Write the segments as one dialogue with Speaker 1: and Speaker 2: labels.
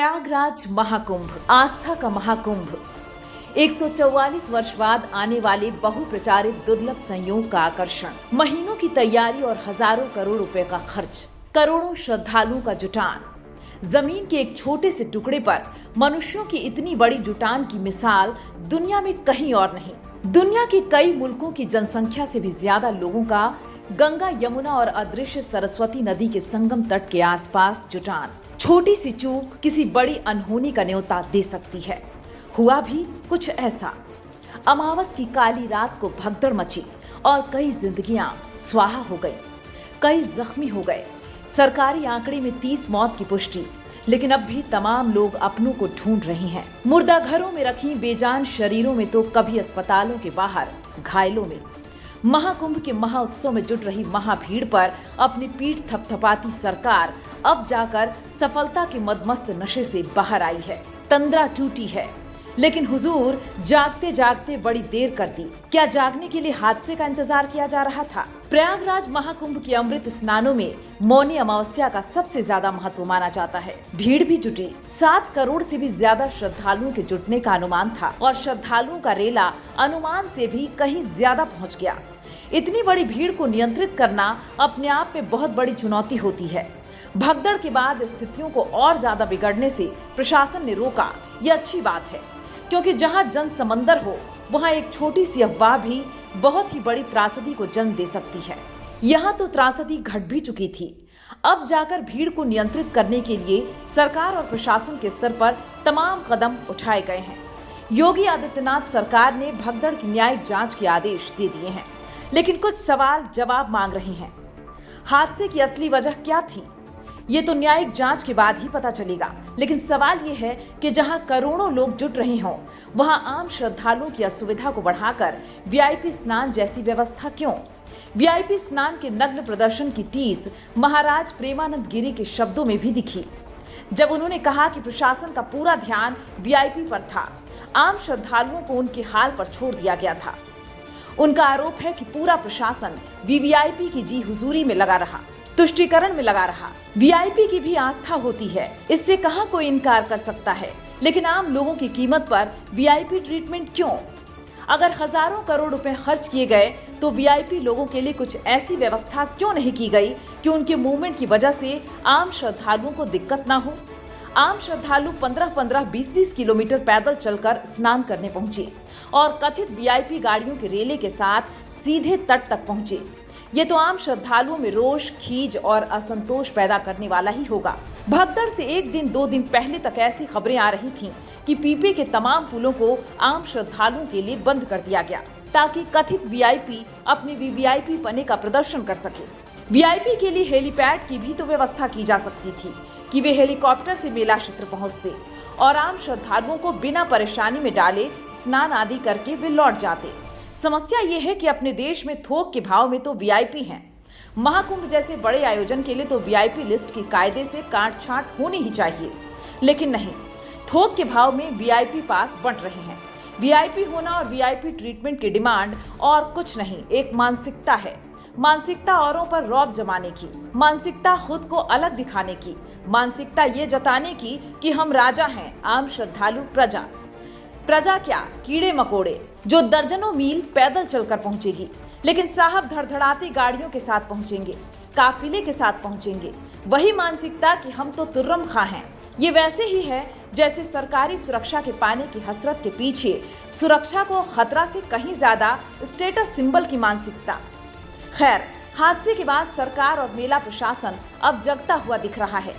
Speaker 1: प्रयागराज महाकुंभ, आस्था का महाकुंभ। 144 वर्ष बाद आने वाले बहुप्रचारित दुर्लभ संयोग का आकर्षण, महीनों की तैयारी और हजारों करोड़ रुपए का खर्च, करोड़ों श्रद्धालुओं का जुटान। जमीन के एक छोटे से टुकड़े पर मनुष्यों की इतनी बड़ी जुटान की मिसाल दुनिया में कहीं और नहीं। दुनिया के कई मुल्कों की जनसंख्या से भी ज्यादा लोगों का गंगा, यमुना और अदृश्य सरस्वती नदी के संगम तट के आसपास जुटान। छोटी सी चूक किसी बड़ी अनहोनी का न्योता दे सकती है। हुआ भी कुछ ऐसा। अमावस की काली रात को भगदड़ मची और कई जिंदगियां स्वाहा हो गई, कई जख्मी हो गए। सरकारी आंकड़े में 30 मौत की पुष्टि, लेकिन अब भी तमाम लोग अपनों को ढूंढ रहे हैं। मुर्दा घरों में रखी बेजान शरीरों में तो कभी अस्पतालों के बाहर घायलों में। महाकुंभ के महाउत्सव में जुट रही महाभीड़ पर अपनी पीठ थपथपाती सरकार अब जाकर सफलता के मदमस्त नशे से बाहर आई है। तंद्रा टूटी है, लेकिन हुजूर जागते जागते बड़ी देर कर दी। क्या जागने के लिए हादसे का इंतजार किया जा रहा था? प्रयागराज महाकुंभ के अमृत स्नानों में मौनी अमावस्या का सबसे ज्यादा महत्व माना जाता है। भीड़ भी जुटी। 7 करोड़ से भी ज्यादा श्रद्धालुओं के जुटने का अनुमान था और श्रद्धालुओं का रेला अनुमान से भी कहीं ज्यादा पहुँच गया। इतनी बड़ी भीड़ को नियंत्रित करना अपने आप में बहुत बड़ी चुनौती होती है। भगदड़ के बाद स्थितियों को और ज्यादा बिगड़ने से प्रशासन ने रोका, ये अच्छी बात है, क्योंकि जहां जन समंदर हो वहां एक छोटी सी अफवाह भी बहुत ही बड़ी त्रासदी को जन्म दे सकती है। यहाँ तो त्रासदी घट भी चुकी थी। अब जाकर भीड़ को नियंत्रित करने के लिए सरकार और प्रशासन के स्तर पर तमाम कदम उठाए गए हैं। योगी आदित्यनाथ सरकार ने भगदड़ की न्यायिक जांच के आदेश दे दिए हैं, लेकिन कुछ सवाल जवाब मांग रहे हैं। हादसे की असली वजह क्या थी, ये तो न्यायिक जांच के बाद ही पता चलेगा। लेकिन सवाल ये है कि जहां करोड़ों लोग जुट रहे हों, वहां आम श्रद्धालुओं की असुविधा को बढ़ाकर वीआईपी स्नान जैसी व्यवस्था क्यों? वीआईपी स्नान के नग्न प्रदर्शन की टीस महाराज प्रेमानंद गिरी के शब्दों में भी दिखी, जब उन्होंने कहा कि प्रशासन का पूरा ध्यान वीआईपी पर था, आम श्रद्धालुओं को उनके हाल पर छोड़ दिया गया था। उनका आरोप है कि पूरा प्रशासन वीवीआईपी की जी हुजूरी में लगा रहा, तुष्टीकरण में लगा रहा। वीआईपी की भी आस्था होती है, इससे कहां कोई इनकार कर सकता है, लेकिन आम लोगों की कीमत पर वीआईपी ट्रीटमेंट क्यों? अगर हजारों करोड़ रुपए खर्च किए गए तो वीआईपी लोगों के लिए कुछ ऐसी व्यवस्था क्यों नहीं की गई कि उनके मूवमेंट की वजह से आम श्रद्धालुओं को दिक्कत ना हो? आम श्रद्धालु 15-15, 20-20 किलोमीटर पैदल चलकर स्नान करने पहुंचे और कथित वीआईपी गाड़ियों के रेले के साथ सीधे तट तक पहुंचे। ये तो आम श्रद्धालुओं में रोष, खीज और असंतोष पैदा करने वाला ही होगा। भगदड़ से 1 दिन 2 दिन पहले तक ऐसी खबरें आ रही थीं कि पीपे के तमाम पुलों को आम श्रद्धालुओं के लिए बंद कर दिया गया, ताकि कथित वीआईपी अपने वीवीआईपी पने का प्रदर्शन कर सके। वीआईपी के लिए हेलीपैड की भी तो व्यवस्था की जा सकती थी कि वे हेलीकॉप्टर से मेला क्षेत्र पहुंचते और आम श्रद्धालुओं को बिना परेशानी में डाले स्नान आदि करके वे लौट जाते। समस्या ये है कि अपने देश में थोक के भाव में तो वीआईपी हैं। महाकुंभ जैसे बड़े आयोजन के लिए तो वीआईपी लिस्ट की कायदे से काट छांट होनी ही चाहिए, लेकिन नहीं, थोक के भाव में वीआईपी पास बंट रहे हैं। वीआईपी होना और वीआईपी ट्रीटमेंट की डिमांड और कुछ नहीं, एक मानसिकता है। मानसिकता औरों पर रौब जमाने की, मानसिकता खुद को अलग दिखाने की, मानसिकता ये जताने की कि हम राजा हैं, आम श्रद्धालु प्रजा। प्रजा क्या, कीड़े मकोड़े, जो दर्जनों मील पैदल चलकर पहुंचेगी, लेकिन साहब धड़धड़ाती गाड़ियों के साथ पहुंचेंगे, काफिले के साथ पहुंचेंगे। वही मानसिकता कि हम तो तुर्रम खां हैं। ये वैसे ही है जैसे सरकारी सुरक्षा के पाने की हसरत के पीछे सुरक्षा को खतरा से कहीं ज्यादा स्टेटस सिंबल की मानसिकता। खैर, हादसे के बाद सरकार और मेला प्रशासन अब जगता हुआ दिख रहा है।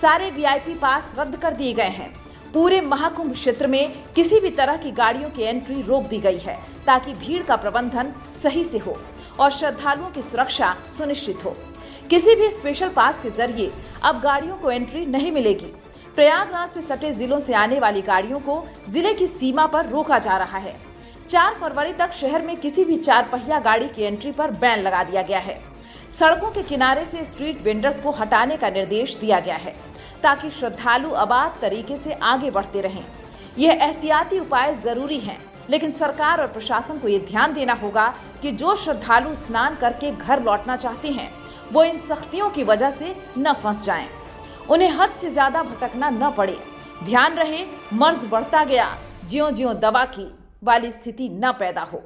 Speaker 1: सारे वीआईपी पास रद्द कर दिए गए हैं। पूरे महाकुंभ क्षेत्र में किसी भी तरह की गाड़ियों की एंट्री रोक दी गई है, ताकि भीड़ का प्रबंधन सही से हो और श्रद्धालुओं की सुरक्षा सुनिश्चित हो। किसी भी स्पेशल पास के जरिए अब गाड़ियों को एंट्री नहीं मिलेगी। प्रयागराज से सटे जिलों से आने वाली गाड़ियों को जिले की सीमा पर रोका जा रहा है। 4 फरवरी तक शहर में किसी भी 4 पहिया गाड़ी की एंट्री पर बैन लगा दिया गया है। सड़कों के किनारे से स्ट्रीट वेंडर्स को हटाने का निर्देश दिया गया है, ताकि श्रद्धालु आबाद तरीके से आगे बढ़ते रहें। यह एहतियाती उपाय जरूरी हैं, लेकिन सरकार और प्रशासन को यह ध्यान देना होगा कि जो श्रद्धालु स्नान करके घर लौटना चाहते हैं, वो इन सख्तियों की वजह से न फंस जाएं। उन्हें हद से ज्यादा भटकना न पड़े। ध्यान रहे, मर्ज बढ़ता गया, ज्यों ज्यों दवा की वाली स्थिति न पैदा हो।